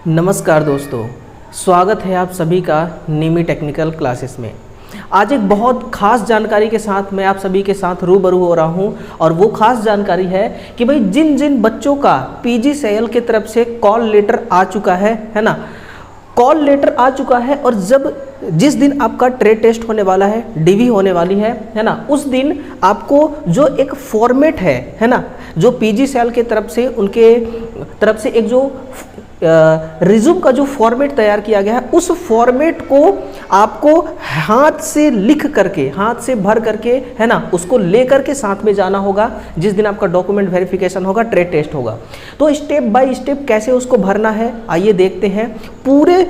नमस्कार दोस्तों, स्वागत है आप सभी का निमी टेक्निकल क्लासेस में। आज एक बहुत ख़ास जानकारी के साथ मैं आप सभी के साथ रूबरू हो रहा हूं और वो ख़ास जानकारी है कि भाई जिन जिन बच्चों का PGCEL की तरफ से कॉल लेटर आ चुका है ना, कॉल लेटर आ चुका है और जिस दिन आपका ट्रेड टेस्ट होने वाला है, DV होने वाली है ना, उस दिन आपको जो एक फॉर्मेट है ना, जो PGCEL के तरफ से उनके तरफ से एक जो रिज्यूम का जो फॉर्मेट तैयार किया गया है, उस फॉर्मेट को आपको हाथ से लिख करके, हाथ से भर करके है ना, उसको लेकर के साथ में जाना होगा जिस दिन आपका डॉक्यूमेंट वेरिफिकेशन होगा, ट्रेड टेस्ट होगा। तो स्टेप बाय स्टेप कैसे उसको भरना है आइए देखते हैं। पूरे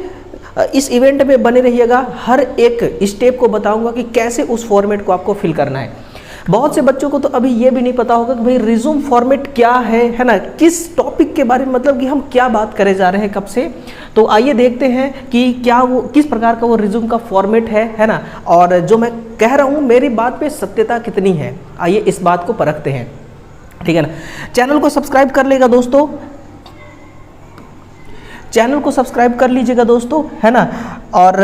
इस इवेंट में बने रहिएगा, हर एक स्टेप को बताऊंगा कि कैसे उस फॉर्मेट को आपको फिल करना है। बहुत से बच्चों को तो अभी ये भी नहीं पता होगा कि भाई रिज्यूम फॉर्मेट क्या है ना, किस टॉपिक के बारे में, मतलब कि हम क्या बात करे जा रहे हैं कब से। तो आइए देखते हैं कि क्या वो किस प्रकार का वो रिज्यूम का फॉर्मेट है ना, और जो मैं कह रहा हूँ मेरी बात पे सत्यता कितनी है, आइए इस बात को परखते हैं, ठीक है ना। चैनल को सब्सक्राइब कर लेगा दोस्तों, चैनल को सब्सक्राइब कर लीजिएगा दोस्तों, है ना। और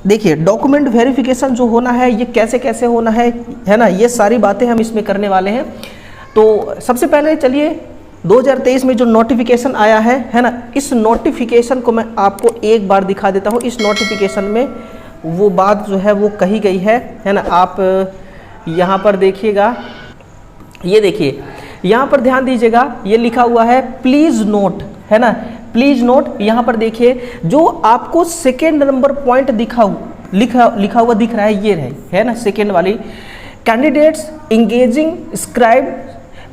देखिए डॉक्यूमेंट वेरिफिकेशन जो होना है ये कैसे कैसे होना है ना, ये सारी बातें हम इसमें करने वाले हैं। तो सबसे पहले चलिए 2023 में जो नोटिफिकेशन आया है ना, इस नोटिफिकेशन को मैं आपको एक बार दिखा देता हूँ। इस नोटिफिकेशन में वो बात जो है वो कही गई है ना। आप यहाँ पर देखिएगा, ये देखिए यहाँ पर ध्यान दीजिएगा, ये लिखा हुआ है प्लीज़ नोट, है ना, प्लीज नोट। यहाँ पर देखिए जो आपको सेकेंड नंबर पॉइंट लिखा हुआ दिख रहा है, ये है ना सेकेंड वाली। Candidates engaging scribe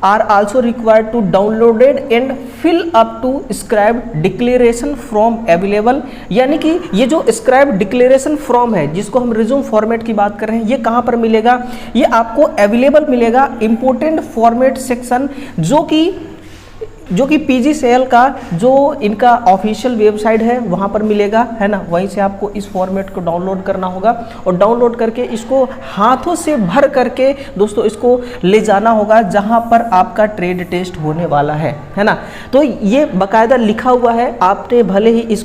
are also required to downloaded and fill up to scribe declaration form available. यानी कि ये जो स्क्राइब डिक्लेरेशन फॉर्म है जिसको हम रिज्यूम फॉर्मेट की बात कर रहे हैं, ये कहाँ पर मिलेगा, ये आपको अवेलेबल मिलेगा इम्पोर्टेंट फॉर्मेट सेक्शन, जो कि PGCEL का जो इनका ऑफिशियल वेबसाइट है वहाँ पर मिलेगा, है ना। वहीं से आपको इस फॉर्मेट को डाउनलोड करना होगा और डाउनलोड करके इसको हाथों से भर करके दोस्तों इसको ले जाना होगा जहाँ पर आपका ट्रेड टेस्ट होने वाला है ना। तो ये बाकायदा लिखा हुआ है, आपने भले ही इस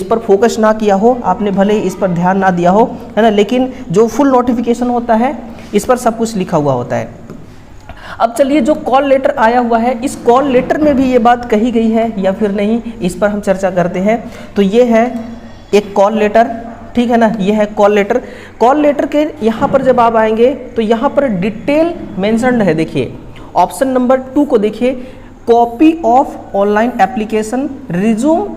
पर फोकस ना किया हो, आपने भले ही इस पर ध्यान ना दिया हो, है ना, लेकिन जो फुल नोटिफिकेशन होता है इस पर सब कुछ लिखा हुआ होता है। अब चलिए जो कॉल लेटर आया हुआ है, इस कॉल लेटर में भी ये बात कही गई है या फिर नहीं, इस पर हम चर्चा करते हैं। तो ये है एक कॉल लेटर, ठीक है ना, ये है कॉल लेटर। कॉल लेटर के यहाँ पर जब आप आएंगे तो यहाँ पर डिटेल मेंशन्ड है। देखिए ऑप्शन नंबर 2 को देखिए, copy of online application resume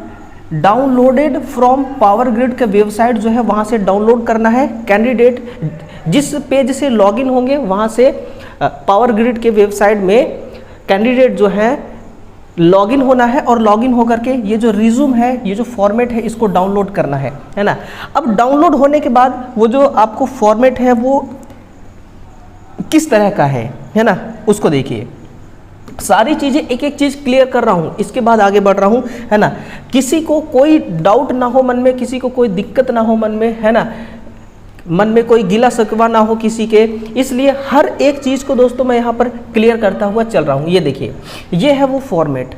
downloaded from power grid के वेबसाइट जो है वहाँ से डाउनलोड करना है। कैंडिडेट जिस पेज से लॉगिन होंगे वहाँ से पावर ग्रिड के वेबसाइट में कैंडिडेट जो है लॉगिन होना है और लॉगिन होकर के ये जो रिज्यूम है, ये जो फॉर्मेट है, इसको डाउनलोड करना है ना। अब डाउनलोड होने के बाद वो जो आपको फॉर्मेट है वो किस तरह का है ना, उसको देखिए। सारी चीज़ें एक एक चीज़ क्लियर कर रहा हूँ, इसके बाद आगे बढ़ रहा हूँ, है ना। किसी को कोई डाउट ना हो मन में, किसी को कोई दिक्कत ना हो मन में, है ना, मन में कोई गिला शिकवा ना हो किसी के, इसलिए हर एक चीज़ को दोस्तों मैं यहाँ पर क्लियर करता हुआ चल रहा हूँ। ये देखिए ये है वो फॉर्मेट,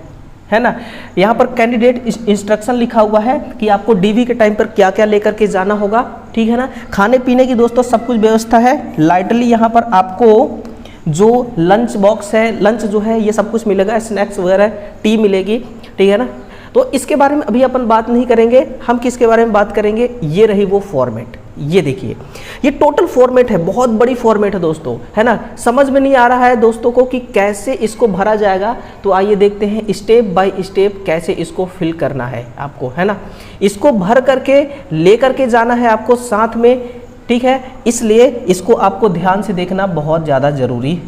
है ना। यहाँ पर कैंडिडेट इंस्ट्रक्शन लिखा हुआ है कि आपको DV के टाइम पर क्या क्या लेकर के जाना होगा, ठीक है ना। खाने पीने की दोस्तों सब कुछ व्यवस्था है। लाइटली यहाँ पर आपको जो लंच बॉक्स है, लंच जो है ये सब कुछ मिलेगा, स्नैक्स वगैरह, टी मिलेगी, ठीक है ना। तो इसके बारे में अभी अपन बात नहीं करेंगे, हम किसके बारे में बात करेंगे, ये रही वो फॉर्मेट। ये देखिए ये टोटल फॉर्मेट है, बहुत बड़ी फॉर्मेट है दोस्तों, है ना। समझ में नहीं आ रहा है दोस्तों को कि कैसे इसको भरा जाएगा, तो आइए देखते हैं स्टेप बाय स्टेप कैसे इसको फिल करना है आपको, है ना। इसको भर करके ले करके जाना है आपको साथ में, ठीक है, इसलिए इसको आपको ध्यान से देखना बहुत ज़्यादा ज़रूरी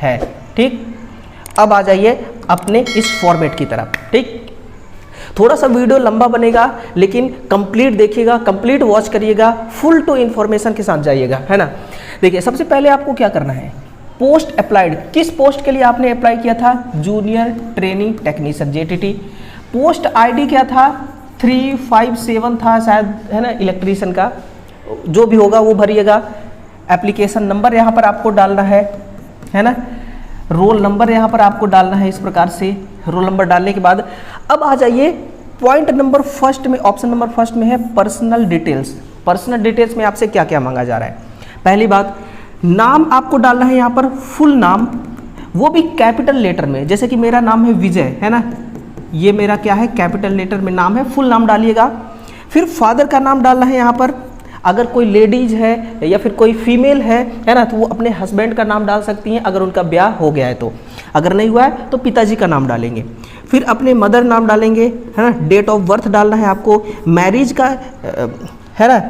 है, ठीक। अब आ जाइए अपने इस फॉर्मेट की तरफ, ठीक। थोड़ा सा वीडियो लंबा बनेगा लेकिन कंप्लीट देखिएगा, कंप्लीट वॉच करिएगा, फुल टू इन्फॉर्मेशन के साथ जाइएगा, है ना। देखिए सबसे पहले आपको क्या करना है, पोस्ट अप्लाइड, किस पोस्ट के लिए आपने अप्लाई किया था, junior training technician JTT। Post ID क्या था, 357 था शायद, है ना, इलेक्ट्रीशियन का, जो भी होगा वो भरिएगा। एप्लीकेशन नंबर यहाँ पर आपको डालना है ना। रोल नंबर यहाँ पर आपको डालना है इस प्रकार से। रोल नंबर डालने के बाद अब आ जाइए पॉइंट नंबर फर्स्ट में, ऑप्शन नंबर फर्स्ट में है पर्सनल डिटेल्स। पर्सनल डिटेल्स में आपसे क्या क्या मांगा जा रहा है? पहली बात, नाम आपको डालना है यहाँ पर, फुल नाम, वो भी कैपिटल लेटर में। जैसे कि मेरा नाम है विजय, है ना, ये मेरा क्या है, कैपिटल लेटर में नाम है, फुल नाम डालिएगा। फिर फादर का नाम डालना है यहाँ पर। अगर कोई लेडीज है या फिर कोई फीमेल है ना, तो वो अपने हस्बैंड का नाम डाल सकती हैं अगर उनका ब्याह हो गया है तो। अगर नहीं हुआ है तो पिताजी का नाम डालेंगे। फिर अपने मदर नाम डालेंगे, है ना। डेट ऑफ बर्थ डालना है आपको। मैरिज का, है ना,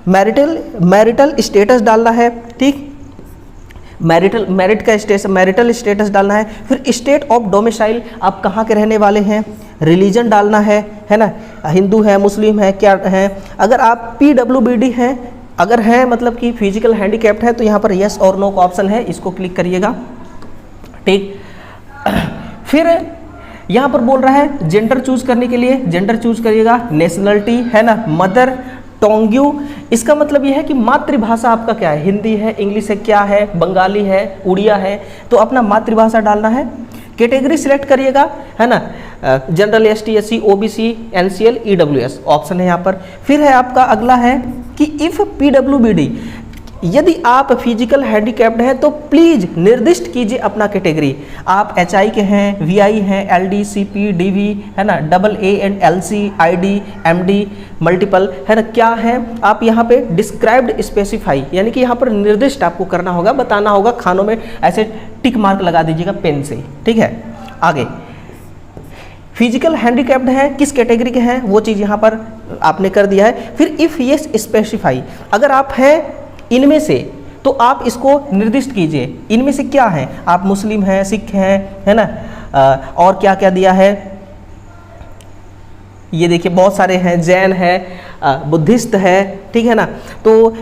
मैरिटल स्टेटस डालना है, ठीक। मैरिटल स्टेटस डालना है। फिर स्टेट ऑफ डोमिसाइल, आप कहाँ के रहने वाले हैं। रिलीजन डालना है ना, हिंदू है, मुस्लिम है, क्या है। अगर आप PWBD हैं, अगर है मतलब कि फिजिकल हैंडीकैप्ड है, तो यहाँ पर यस और नो का ऑप्शन है, इसको क्लिक करिएगा, ठीक। फिर यहाँ पर बोल रहा है जेंडर चूज करने के लिए, जेंडर चूज करिएगा। नेशनलिटी, है ना, मदर टोंग्यू, इसका मतलब यह है कि मातृभाषा आपका क्या है, हिंदी है, इंग्लिश है, क्या है, बंगाली है, उड़िया है, तो अपना मातृभाषा डालना है। कैटेगरी सिलेक्ट करिएगा, है ना, general, ST SC OBC NCL EWS option है यहाँ पर। फिर है आपका अगला है कि इफ़ PWBD, यदि आप फिजिकल हैंडीकैप्ड हैं तो प्लीज़ निर्दिष्ट कीजिए अपना कैटेगरी। आप HI के हैं, VI हैं, LD CP DV, है ना, AA and LC ID MD multiple, है ना, क्या है, आप यहाँ पे डिस्क्राइब्ड स्पेसिफाई, यानी कि यहाँ पर निर्दिष्ट आपको करना होगा, बताना होगा। खानों में ऐसे टिक मार्क लगा दीजिएगा पेन से, ठीक है। आगे फिजिकल हैंडीकैप्ड है, किस कैटेगरी के हैं, वो चीज़ यहाँ पर आपने कर दिया है। फिर इफ़ येस स्पेसिफाई, अगर आप हैं इनमें से तो आप इसको निर्दिष्ट कीजिए, इनमें से क्या है, आप मुस्लिम हैं, सिख हैं, है ना, और क्या क्या दिया है, ये देखिए बहुत सारे हैं, जैन है, बुद्धिस्ट है, ठीक है ना। तो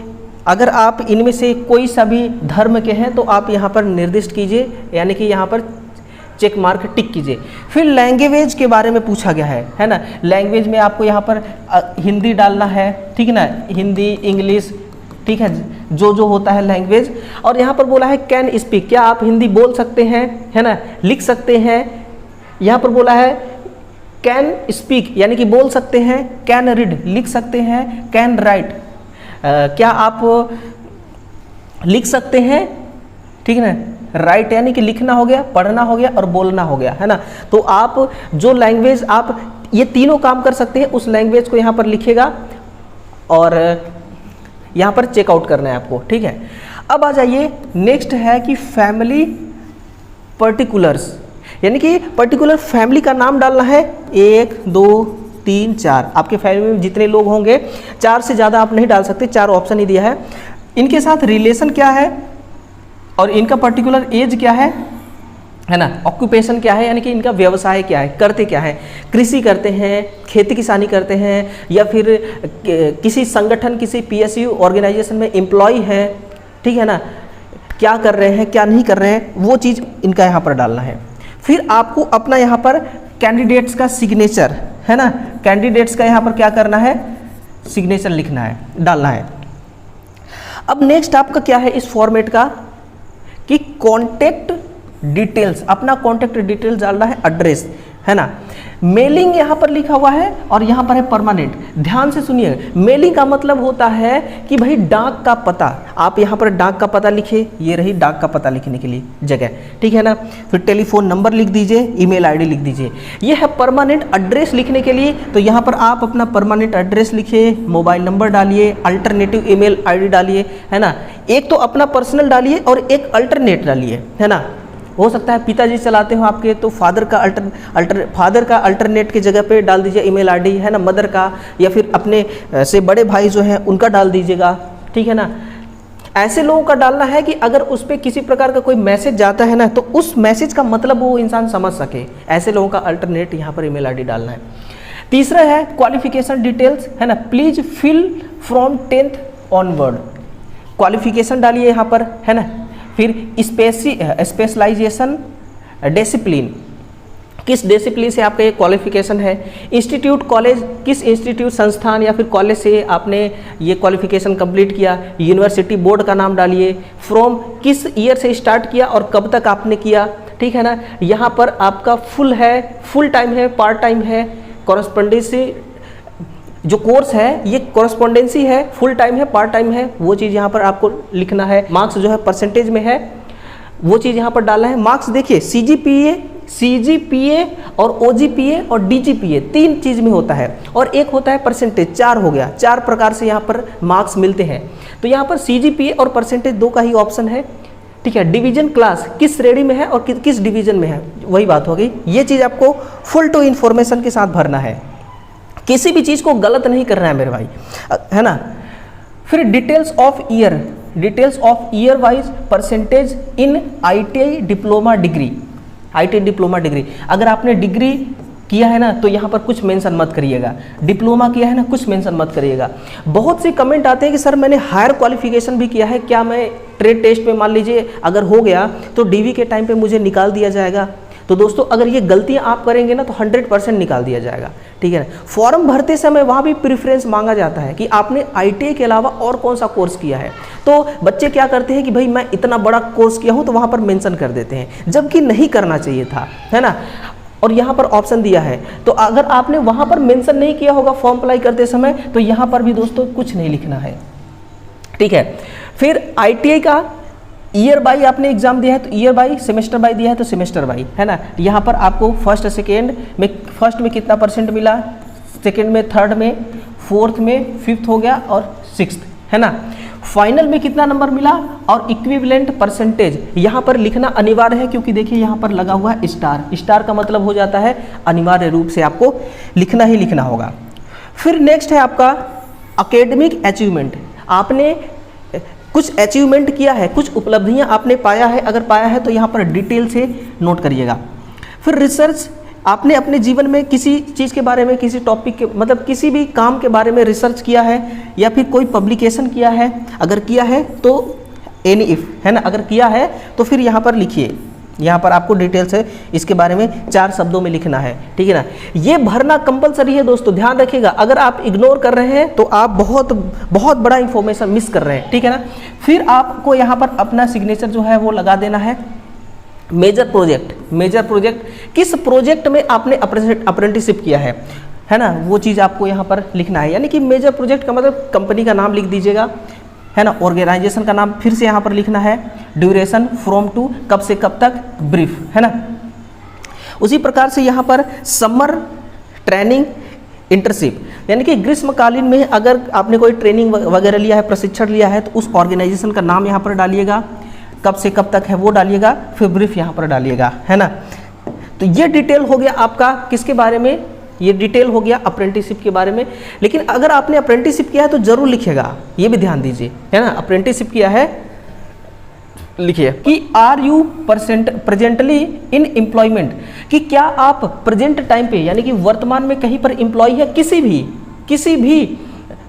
अगर आप इनमें से कोई सा भी धर्म के हैं तो आप यहाँ पर निर्दिष्ट कीजिए, यानी कि यहाँ पर चेक मार्क टिक कीजिए। फिर लैंग्वेज के बारे में पूछा गया है ना। लैंग्वेज में आपको यहाँ पर हिंदी डालना है, ठीक है ना, हिंदी, इंग्लिश, ठीक है, जो होता है लैंग्वेज। और यहाँ पर बोला है कैन स्पीक, क्या आप हिंदी बोल सकते हैं, है ना, लिख सकते हैं। यहाँ पर बोला है कैन स्पीक, यानी कि बोल सकते हैं। कैन रीड, लिख सकते हैं। कैन राइट, क्या आप लिख सकते हैं, ठीक है ना। राइट यानी कि लिखना हो गया, पढ़ना हो गया और बोलना हो गया, है ना। तो आप जो लैंग्वेज आप ये तीनों काम कर सकते हैं, उस लैंग्वेज को यहाँ पर लिखेगा और यहाँ पर चेकआउट करना है आपको, ठीक है। अब आ जाइए, नेक्स्ट है कि फैमिली पर्टिकुलर्स, यानी कि पर्टिकुलर फैमिली का नाम डालना है। 1 2 3 4, आपके फैमिली में जितने लोग होंगे, 4 से ज़्यादा आप नहीं डाल सकते, 4 ऑप्शन ही दिया है। इनके साथ रिलेशन क्या है और इनका पर्टिकुलर एज क्या है ना, ऑक्यूपेशन क्या है, यानी कि इनका व्यवसाय क्या है, करते क्या है, कृषि करते हैं, खेती किसानी करते हैं, या फिर किसी संगठन, किसी PSU ऑर्गेनाइजेशन में एम्प्लॉय है, ठीक है ना, क्या कर रहे हैं, क्या नहीं कर रहे हैं, वो चीज़ इनका यहाँ पर डालना है। फिर आपको अपना यहाँ पर कैंडिडेट्स का सिग्नेचर, है ना, कैंडिडेट्स का यहाँ पर क्या करना है, सिग्नेचर लिखना है, डालना है। अब नेक्स्ट आपका क्या है इस फॉर्मेट का कि कॉन्टेक्ट डिटेल्स, अपना कॉन्टेक्ट डिटेल्स डालना है, एड्रेस, है ना। मेलिंग यहाँ पर लिखा हुआ है और यहाँ पर है परमानेंट। ध्यान से सुनिए, मेलिंग का मतलब होता है कि भाई डाक का पता, आप यहाँ पर डाक का पता लिखिए, ये रही डाक का पता लिखने के लिए जगह, ठीक है ना। फिर टेलीफोन नंबर लिख दीजिए, ईमेल आईडी लिख दीजिए। ये है परमानेंट एड्रेस लिखने के लिए, तो यहाँ पर आप अपना परमानेंट एड्रेस लिखिए, मोबाइल नंबर डालिए, अल्टरनेटिव ईमेल आईडी डालिए, है ना। एक तो अपना पर्सनल डालिए और एक अल्टरनेट डालिए, है ना। हो सकता है पिताजी चलाते हो आपके, तो फादर का अल्टरनेट की जगह पे डाल दीजिए ईमेल आईडी, है ना, मदर का, या फिर अपने से बड़े भाई जो हैं उनका डाल दीजिएगा, ठीक है ना। ऐसे लोगों का डालना है कि अगर उस पर किसी प्रकार का कोई मैसेज जाता है ना, तो उस मैसेज का मतलब वो इंसान समझ सके, ऐसे लोगों का अल्टरनेट यहाँ पर ईमेल आईडी डालना है। तीसरा है क्वालिफिकेशन डिटेल्स, है ना, please fill from 10th onward, qualification डालिए यहाँ पर, है ना। फिर स्पेशलाइजेशन, डिसिप्लिन, किस डिसिप्लिन से आपका ये क्वालिफिकेशन है। इंस्टीट्यूट, कॉलेज, किस इंस्टीट्यूट, संस्थान या फिर कॉलेज से आपने ये क्वालिफिकेशन कंप्लीट किया। यूनिवर्सिटी, बोर्ड का नाम डालिए। फ्रॉम, किस ईयर से स्टार्ट किया और कब तक आपने किया, ठीक है ना। यहाँ पर आपका फुल है, फुल टाइम है, पार्ट टाइम है, कॉरस्पॉन्डेंसी जो कोर्स है ये कॉरस्पॉन्डेंसी है, फुल टाइम है, पार्ट टाइम है, वो चीज़ यहाँ पर आपको लिखना है। मार्क्स जो है परसेंटेज में है, वो चीज़ यहाँ पर डालना है। मार्क्स देखिए सीजीपीए और ओजीपीए और डीजीपीए 3 चीज़ में होता है, और एक होता है परसेंटेज, 4 हो गया। 4 प्रकार से यहाँ पर मार्क्स मिलते हैं। तो यहाँ पर सीजीपीए और परसेंटेज 2 का ही ऑप्शन है, ठीक है। डिवीजन क्लास किस श्रेणी में है और किस डिवीजन में है, वही बात हो गई। ये चीज़ आपको फुल टू इन्फॉर्मेशन के साथ भरना है, किसी भी चीज़ को गलत नहीं करना है मेरे भाई, है ना। फिर details of year wise percentage in ITI diploma degree. अगर आपने डिग्री किया है ना तो यहाँ पर कुछ मेंशन मत करिएगा, डिप्लोमा किया है ना कुछ मेंशन मत करिएगा। बहुत से कमेंट आते हैं कि सर मैंने हायर क्वालिफिकेशन भी किया है, क्या मैं ट्रेड टेस्ट में मान लीजिए अगर हो गया तो DV के टाइम पे मुझे निकाल दिया जाएगा। तो दोस्तों अगर ये गलतियां आप करेंगे ना तो 100% निकाल दिया जाएगा, ठीक है ना। फॉर्म भरते समय वहाँ भी प्रेफरेंस मांगा जाता है कि आपने ITI के अलावा और कौन सा कोर्स किया है। तो बच्चे क्या करते हैं कि भाई मैं इतना बड़ा कोर्स किया हूँ, तो वहाँ पर मेंशन कर देते हैं, जबकि नहीं करना चाहिए था, है ना। और यहाँ पर ऑप्शन दिया है, तो अगर आपने वहाँ पर मेंशन नहीं किया होगा फॉर्म अप्लाई करते समय, तो यहाँ पर भी दोस्तों कुछ नहीं लिखना है, ठीक है। फिर ITI का ईयर बाई आपने एग्जाम दिया है तो ईयर बाई, सेमेस्टर बाई दिया है तो सेमेस्टर बाई, है ना। यहाँ पर आपको फर्स्ट में कितना परसेंट मिला, सेकेंड में, थर्ड में, फोर्थ में, फिफ्थ हो गया और सिक्स्थ, है ना। फाइनल में कितना नंबर मिला और इक्विवेलेंट परसेंटेज यहाँ पर लिखना अनिवार्य है, क्योंकि देखिए यहाँ पर लगा हुआ है स्टार का मतलब हो जाता है अनिवार्य रूप से आपको लिखना ही लिखना होगा। फिर नेक्स्ट है आपका एकेडमिक अचीवमेंट। आपने कुछ अचीवमेंट किया है, कुछ उपलब्धियां आपने पाया है, अगर पाया है तो यहाँ पर डिटेल से नोट करिएगा। फिर रिसर्च, आपने अपने जीवन में किसी चीज़ के बारे में, किसी टॉपिक के मतलब किसी भी काम के बारे में रिसर्च किया है या फिर कोई पब्लिकेशन किया है, अगर किया है तो एनी इफ, है ना। अगर किया है तो फिर यहाँ पर लिखिए, यहाँ पर आपको डिटेल्स है इसके बारे में 4 शब्दों में लिखना है, ठीक है ना। ये भरना कंपलसरी है दोस्तों, ध्यान रखिएगा। अगर आप इग्नोर कर रहे हैं तो आप बहुत बड़ा इंफॉर्मेशन मिस कर रहे हैं, ठीक है ना। फिर आपको यहाँ पर अपना सिग्नेचर जो है वो लगा देना है। मेजर प्रोजेक्ट किस प्रोजेक्ट में आपने अप्रेंटिसशिप किया है ना, वो चीज़ आपको यहाँ पर लिखना है। यानी कि मेजर प्रोजेक्ट का मतलब कंपनी का नाम लिख दीजिएगा, है ना। ऑर्गेनाइजेशन का नाम फिर से यहाँ पर लिखना है। ड्यूरेशन फ्रॉम टू, कब से कब तक, ब्रीफ, है ना। उसी प्रकार से यहाँ पर समर ट्रेनिंग इंटर्नशिप, यानी कि ग्रीष्मकालीन में अगर आपने कोई ट्रेनिंग वगैरह लिया है, प्रशिक्षण लिया है, तो उस ऑर्गेनाइजेशन का नाम यहाँ पर डालिएगा, कब से कब तक है वो डालिएगा, फिर ब्रीफ यहाँ पर डालिएगा, है ना। तो ये डिटेल हो गया आपका किसके बारे में, ये डिटेल हो गया अप्रेंटिसशिप के बारे में। लेकिन अगर आपने अप्रेंटिसशिप किया है तो जरूर लिखिएगा, ये भी ध्यान दीजिए, है ना। अप्रेंटिसशिप किया है लिखिए कि are you presently in employment, कि क्या आप प्रेजेंट टाइम पे यानी कि वर्तमान में कहीं पर एम्प्लॉय है, किसी भी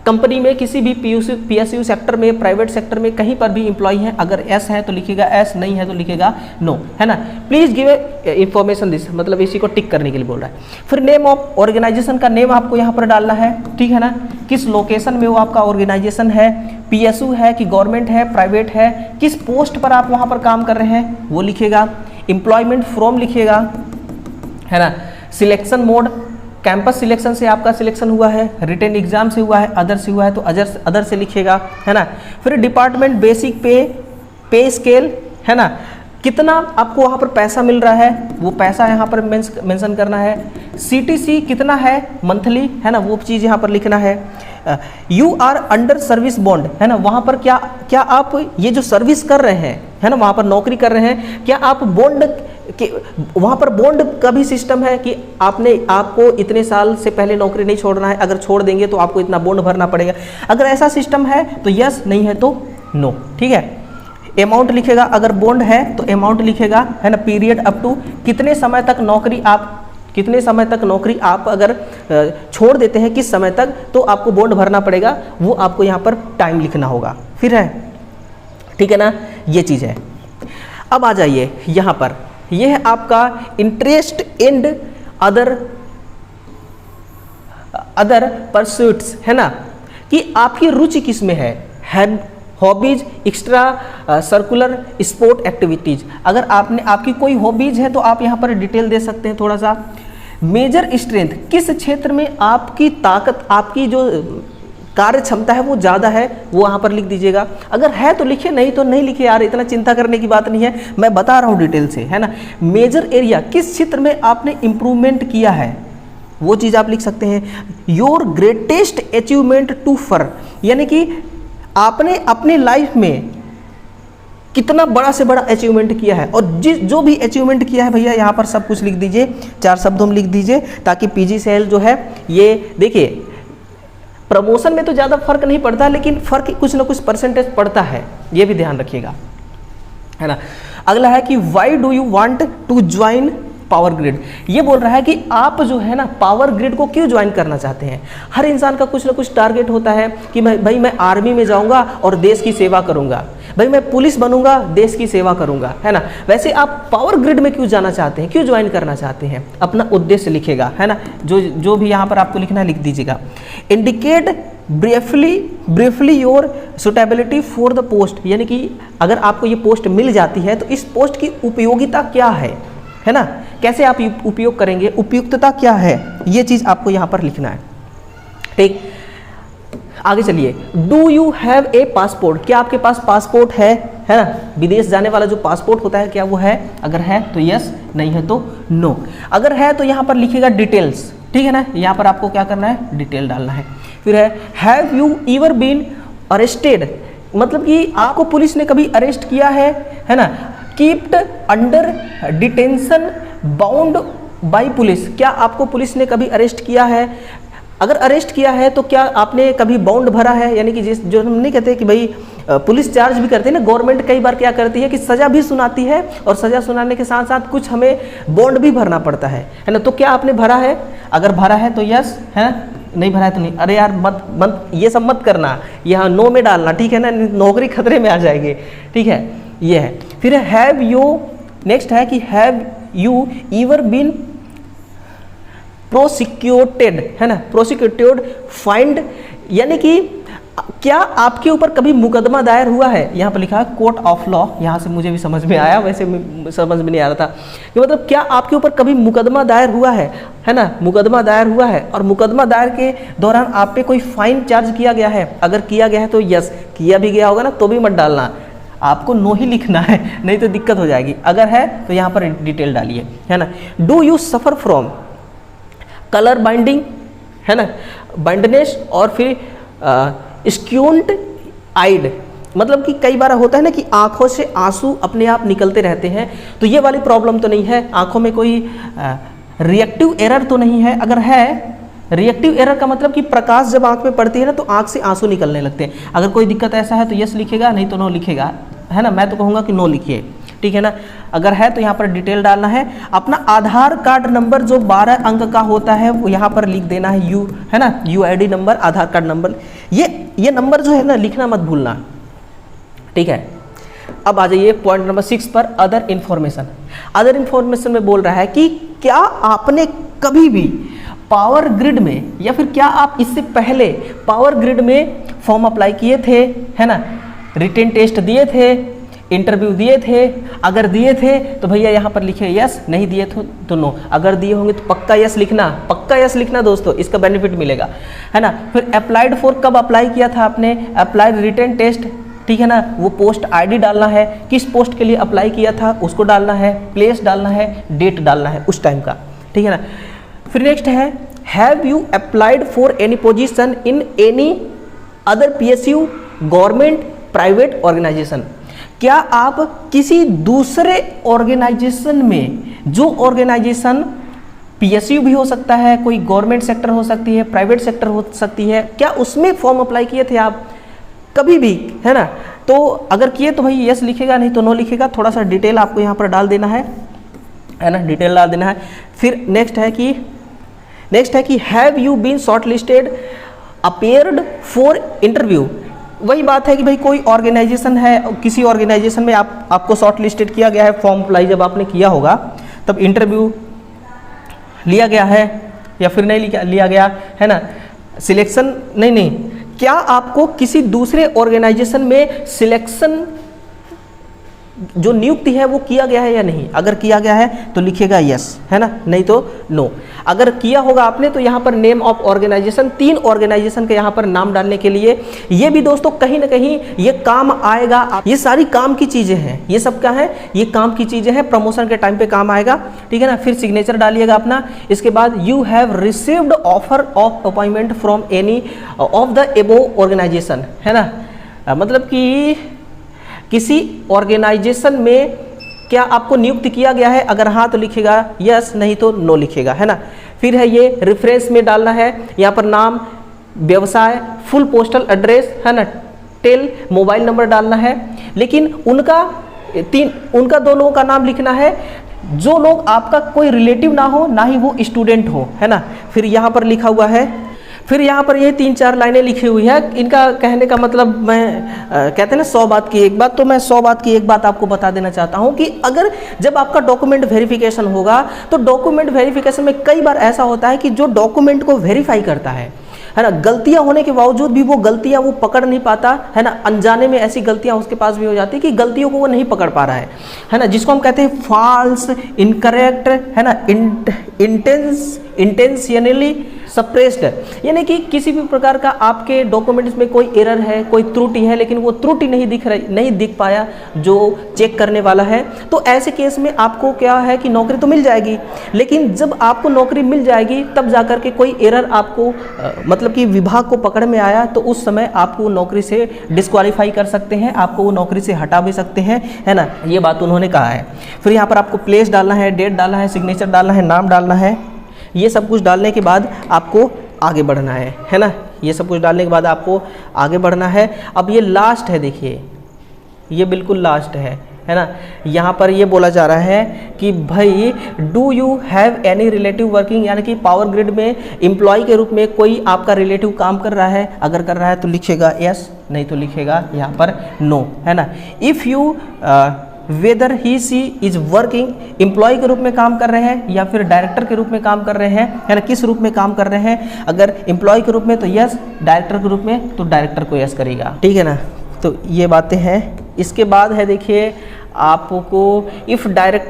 कंपनी में, किसी भी PSU सेक्टर में, प्राइवेट सेक्टर में कहीं पर भी एम्प्लॉय है। अगर एस है तो लिखेगा एस, नहीं है तो लिखेगा नो, है ना। प्लीज गिव इंफॉर्मेशन दिस, मतलब इसी को टिक करने के लिए बोल रहा है। फिर नेम ऑफ ऑर्गेनाइजेशन का नेम आपको यहाँ पर डालना है, ठीक है ना। किस लोकेशन में वो आपका ऑर्गेनाइजेशन है, PSU है कि गवर्नमेंट है, प्राइवेट है, किस पोस्ट पर आप वहाँ पर काम कर रहे हैं वो लिखेगा। एम्प्लॉयमेंट फ्रॉम लिखिएगा, है ना। सिलेक्शन मोड, कैंपस सिलेक्शन से आपका सिलेक्शन हुआ है, रिटन एग्जाम से हुआ है, अदर से हुआ है तो अदर से लिखिएगा, है ना। फिर डिपार्टमेंट बेसिक पे स्केल, है ना, कितना आपको वहाँ पर पैसा मिल रहा है वो पैसा यहाँ पर मेंशन करना है। CTC कितना है मंथली, है ना, वो चीज़ यहाँ पर लिखना है। You are under service bond, है ना, वहाँ पर क्या आप ये जो सर्विस कर रहे हैं, है ना, वहाँ पर नौकरी कर रहे हैं, क्या आप बॉन्ड कि वहाँ पर बॉन्ड का भी सिस्टम है कि आपको इतने साल से पहले नौकरी नहीं छोड़ना है, अगर छोड़ देंगे तो आपको इतना बॉन्ड भरना पड़ेगा। अगर ऐसा सिस्टम है तो यस, नहीं है तो नो, ठीक है। अमाउंट लिखेगा, अगर बॉन्ड है तो अमाउंट लिखेगा, है ना। पीरियड अप टू, कितने समय तक नौकरी आप अगर छोड़ देते हैं, किस समय तक तो आपको बॉन्ड भरना पड़ेगा, वो आपको यहाँ पर टाइम लिखना होगा, फिर है, ठीक है ना। ये चीज़ है। अब आ जाइए यहाँ पर, यह है आपका इंटरेस्ट इन अदर परस्यूट्स, है ना, कि आपकी रुचि किस में है hobbies, extra circular sport activities. अगर आपकी कोई हॉबीज है तो आप यहाँ पर डिटेल दे सकते हैं थोड़ा सा। मेजर स्ट्रेंथ, किस क्षेत्र में आपकी ताकत, आपकी जो कार्य क्षमता है वो ज़्यादा है, वो वहाँ पर लिख दीजिएगा। अगर है तो लिखिए, नहीं तो नहीं लिखिए यार, इतना चिंता करने की बात नहीं है, मैं बता रहा हूँ डिटेल से, है ना। मेजर एरिया, किस क्षेत्र में आपने इम्प्रूवमेंट किया है, वो चीज़ आप लिख सकते हैं। योर ग्रेटेस्ट अचीवमेंट टू फर, यानी कि आपने अपने लाइफ में कितना बड़ा से बड़ा अचीवमेंट किया है, और जो भी अचीवमेंट किया है भैया यहाँ पर सब कुछ लिख दीजिए, 4 शब्दों में लिख दीजिए, ताकि PGCL जो है ये देखिए प्रमोशन में तो ज़्यादा फर्क नहीं पड़ता, लेकिन फर्क कुछ ना कुछ परसेंटेज पड़ता है, ये भी ध्यान रखिएगा, है ना। अगला है कि why do you want to join power grid, ये बोल रहा है कि आप जो है ना पावर ग्रिड को क्यों ज्वाइन करना चाहते हैं। हर इंसान का कुछ ना कुछ टारगेट होता है कि भाई मैं आर्मी में जाऊंगा और देश की सेवा करूंगा, भाई मैं पुलिस बनूंगा, देश की सेवा करूंगा, है ना। वैसे आप पावर ग्रिड में क्यों जाना चाहते हैं, क्यों ज्वाइन करना चाहते हैं, अपना उद्देश्य लिखेगा, है ना। जो भी यहाँ पर आपको लिखना है लिख दीजिएगा। Indicate briefly your suitability for the post, यानी कि अगर आपको ये पोस्ट मिल जाती है तो इस पोस्ट की उपयोगिता क्या है ना, कैसे आप उपयोग करेंगे, उपयुक्तता क्या है, ये चीज़ आपको यहाँ पर लिखना है, ठीक। आगे चलिए, do you have a passport, क्या आपके पास पासपोर्ट है ना, विदेश जाने वाला जो पासपोर्ट होता है क्या वो है, अगर है तो यस, नहीं है तो नो। अगर है तो यहाँ पर लिखिएगा डिटेल्स, ठीक है ना, यहाँ पर आपको क्या करना है, डिटेल डालना है। फिर है have you ever been arrested, मतलब कि आपको पुलिस ने कभी अरेस्ट किया है ना। Keeped under detention bound by police, क्या आपको पुलिस ने कभी अरेस्ट किया है, अगर अरेस्ट किया है तो क्या आपने कभी बाउंड भरा है, यानी कि जो हम नहीं कहते कि भाई पुलिस चार्ज भी करते हैं ना, गवर्नमेंट कई बार क्या करती है कि सज़ा भी सुनाती है, और सज़ा सुनाने के साथ साथ कुछ हमें बॉन्ड भी भरना पड़ता है ना। तो क्या आपने भरा है, अगर भरा है तो यस, है ना, नहीं भरा है तो नहीं। अरे यार मत ये सब मत करना, यहाँ नो में डालना, ठीक है ना, नौकरी खतरे में आ जाएगी, ठीक है, ये है। फिर हैव यू, नेक्स्ट है कि have you ever been prosecuted, है ना, प्रोसिक्यूटेड फाइंड, यानी कि क्या आपके ऊपर कभी मुकदमा दायर हुआ है, यहाँ पर लिखा है कोर्ट ऑफ लॉ, यहाँ से मुझे भी समझ में आया, वैसे समझ में नहीं आ रहा था कि मतलब क्या आपके ऊपर कभी मुकदमा दायर हुआ है ना, मुकदमा दायर हुआ है, और मुकदमा दायर के दौरान आप पे कोई फाइन चार्ज किया गया है, अगर किया गया है तो यस, किया भी गया होगा ना तो भी मत डालना, आपको नो ही लिखना है, नहीं तो दिक्कत हो जाएगी। अगर है तो यहाँ पर डिटेल डालिए, है ना। Do you suffer from colour binding, है ना, बाइंडनेस, और फिर स्क्यूंट आइड, मतलब कि कई बार होता है ना कि आंखों से आंसू अपने आप निकलते रहते हैं, तो ये वाली प्रॉब्लम तो नहीं है, आंखों में कोई रिएक्टिव एरर तो नहीं है। अगर है रिएक्टिव एरर का मतलब कि प्रकाश जब आंख में पड़ती है ना तो आंख से आंसू निकलने लगते हैं, अगर कोई दिक्कत ऐसा है तो यस लिखेगा, नहीं तो नो लिखेगा, है ना। मैं तो कहूँगा कि नो लिखिए, ठीक है ना। अगर है तो यहाँ पर डिटेल डालना है। अपना आधार कार्ड नंबर जो 12 अंक का होता है वो यहाँ पर लिख देना है, यू, है ना, UID नंबर, आधार कार्ड नंबर, ये नंबर जो है ना लिखना मत भूलना, ठीक है। अब आ जाइए पॉइंट नंबर 6 पर, अदर इन्फॉर्मेशन। अदर इन्फॉर्मेशन में बोल रहा है कि क्या आपने कभी भी पावर ग्रिड में, या फिर क्या आप इससे पहले पावर ग्रिड में फॉर्म अप्लाई किए थे, है ना, रिटन टेस्ट दिए थे, इंटरव्यू दिए थे, अगर दिए थे तो भैया यहाँ पर लिखे यस, नहीं दिए तो नो, अगर दिए होंगे तो पक्का यस लिखना, पक्का यस लिखना दोस्तों, इसका बेनिफिट मिलेगा, है ना। फिर अप्लाइड फॉर, कब अप्लाई किया था आपने, अप्लाइड रिटन टेस्ट, ठीक है ना, वो पोस्ट ID डालना है, किस पोस्ट के लिए अप्लाई किया था उसको डालना है, प्लेस डालना है, डेट डालना है उस टाइम का, ठीक है ना। फिर नेक्स्ट है have you applied for any position in any other PSU, government, private organisation, क्या आप किसी दूसरे ऑर्गेनाइजेशन में, जो ऑर्गेनाइजेशन PSU भी हो सकता है, कोई गवर्नमेंट सेक्टर हो सकती है, प्राइवेट सेक्टर हो सकती है, क्या उसमें फॉर्म अप्लाई किए थे आप कभी भी, है ना। तो अगर किए तो भाई यस लिखेगा, नहीं तो नो लिखेगा, थोड़ा सा डिटेल आपको यहाँ पर डाल देना है ना, डिटेल डाल देना है। फिर नेक्स्ट है कि have you been short listed appeared for interview, वही बात है कि भाई कोई ऑर्गेनाइजेशन है, किसी ऑर्गेनाइजेशन में आपको शॉर्ट लिस्टेड किया गया है, फॉर्म अप्लाई जब आपने किया होगा तब इंटरव्यू लिया गया है या फिर नहीं लिया गया, है ना, सिलेक्शन नहीं, क्या आपको किसी दूसरे ऑर्गेनाइजेशन में सिलेक्शन जो नियुक्ति है वो किया गया है या नहीं। अगर किया गया है तो लिखिएगा यस, है ना, नहीं तो नो। अगर किया होगा आपने तो यहाँ पर नेम ऑफ ऑर्गेनाइजेशन, 3 ऑर्गेनाइजेशन के यहाँ पर नाम डालने के लिए, ये भी दोस्तों कहीं ना कहीं ये काम आएगा। ये सारी काम की चीज़ें हैं, ये सब क्या है, ये काम की चीज़ें हैं, प्रमोशन के टाइम पे काम आएगा, ठीक है ना। फिर सिग्नेचर डालिएगा अपना। इसके बाद you have received offer of appointment from any of the above organisation, है ना, मतलब कि किसी ऑर्गेनाइजेशन में क्या आपको नियुक्त किया गया है। अगर हाँ तो लिखेगा यस, नहीं तो नो लिखेगा, है ना। फिर है ये रेफरेंस में डालना है, यहाँ पर नाम, व्यवसाय, फुल पोस्टल एड्रेस, है ना, टेल, मोबाइल नंबर डालना है। लेकिन उनका 2 लोगों का नाम लिखना है, जो लोग आपका कोई रिलेटिव ना हो, ना ही वो स्टूडेंट हो, है ना। फिर यहाँ पर लिखा हुआ है, फिर यहाँ पर ये 3-4 लाइनें लिखी हुई है। इनका कहने का मतलब, मैं कहते हैं ना 100 बात की एक बात, तो मैं 100 बात की एक बात आपको बता देना चाहता हूँ कि अगर जब आपका डॉक्यूमेंट वेरिफिकेशन होगा तो डॉक्यूमेंट वेरिफिकेशन में कई बार ऐसा होता है कि जो डॉक्यूमेंट को वेरीफाई करता है ना, गलतियां होने के बावजूद भी वो गलतियां वो पकड़ नहीं पाता, है ना। अनजाने में ऐसी गलतियां उसके पास भी हो जाती है कि गलतियों को वो नहीं पकड़ पा रहा है ना, जिसको हम कहते हैं फॉल्स, इनकरेक्ट, है ना, इंटेंशनली सप्रेस्ड, यानी कि किसी भी प्रकार का आपके डॉक्यूमेंट्स में कोई एरर है, कोई त्रुटि है, लेकिन वो त्रुटि नहीं दिख पाया जो चेक करने वाला है। तो ऐसे केस में आपको क्या है कि नौकरी तो मिल जाएगी, लेकिन जब आपको नौकरी मिल जाएगी तब जाकर के कोई एरर आपको मतलब कि विभाग को पकड़ में आया तो उस समय आपको नौकरी से डिस्क्वालीफाई कर सकते हैं, आपको वो नौकरी से हटा भी सकते हैं, है ना। ये बात उन्होंने कहा है। फिर यहाँ पर आपको प्लेस डालना है, डेट डालना है, सिग्नेचर डालना है, नाम डालना है। ये सब कुछ डालने के बाद आपको आगे बढ़ना है ना। ये सब कुछ डालने के बाद आपको आगे बढ़ना है। अब ये लास्ट है, देखिए ये बिल्कुल लास्ट है ना। यहाँ पर ये बोला जा रहा है कि भाई do you have any relative working, यानी कि पावर ग्रिड में एम्प्लॉय के रूप में कोई आपका रिलेटिव काम कर रहा है। अगर कर रहा है तो लिखेगा यस, नहीं तो लिखेगा यहाँ पर नो, है ना। If you whether he she is working, employ के रूप में काम कर रहे हैं या फिर डायरेक्टर के रूप में काम कर रहे हैं, है ना, किस रूप में काम कर रहे हैं। अगर एम्प्लॉय के रूप में तो यस, डायरेक्टर के रूप में तो डायरेक्टर को यस करेगा, ठीक है ना। तो ये बातें हैं। इसके बाद है देखिए आपको इफ़ डायरेक्ट,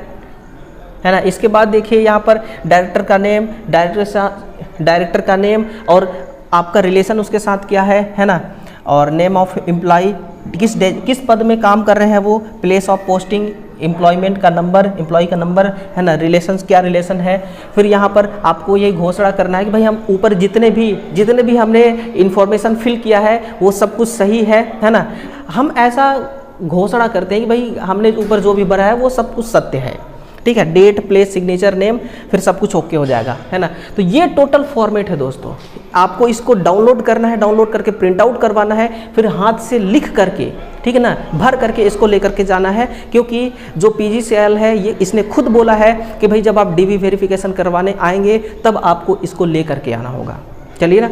है ना। इसके बाद देखिए यहाँ पर डायरेक्टर का नेम, डायरेक्टर का नेम और आपका रिलेशन उसके साथ क्या है ना। और नेम ऑफ एम्प्लॉय, किस पद में काम कर रहे हैं वो, प्लेस ऑफ पोस्टिंग, एम्प्लॉयमेंट का नंबर, एम्प्लॉय का नंबर, है ना, रिलेशंस क्या रिलेशन है। फिर यहाँ पर आपको ये घोषणा करना है कि भाई हम ऊपर जितने भी हमने इंफॉर्मेशन फिल किया है वो सब कुछ सही है ना। हम ऐसा घोषणा करते हैं कि भाई हमने ऊपर जो भी भरा है वो सब कुछ सत्य है, ठीक है। डेट, प्लेस, सिग्नेचर, नेम, फिर सब कुछ ओके हो जाएगा, है ना। तो ये टोटल फॉर्मेट है दोस्तों। आपको इसको डाउनलोड करना है, डाउनलोड करके प्रिंट आउट करवाना है, फिर हाथ से लिख करके, ठीक है ना, भर करके इसको लेकर के जाना है। क्योंकि जो PGCIL है ये इसने खुद बोला है कि भाई जब आप DV वेरिफिकेशन करवाने आएंगे तब आपको इसको ले करके आना होगा। चलिए ना,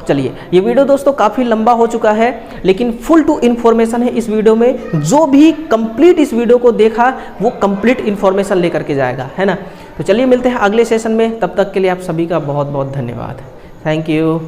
चलिए। ये वीडियो दोस्तों काफ़ी लंबा हो चुका है, लेकिन फुल टू इन्फॉर्मेशन है इस वीडियो में। जो भी कंप्लीट इस वीडियो को देखा वो कंप्लीट इन्फॉर्मेशन लेकर के जाएगा, है ना। तो चलिए मिलते हैं अगले सेशन में, तब तक के लिए आप सभी का बहुत बहुत धन्यवाद। Thank you.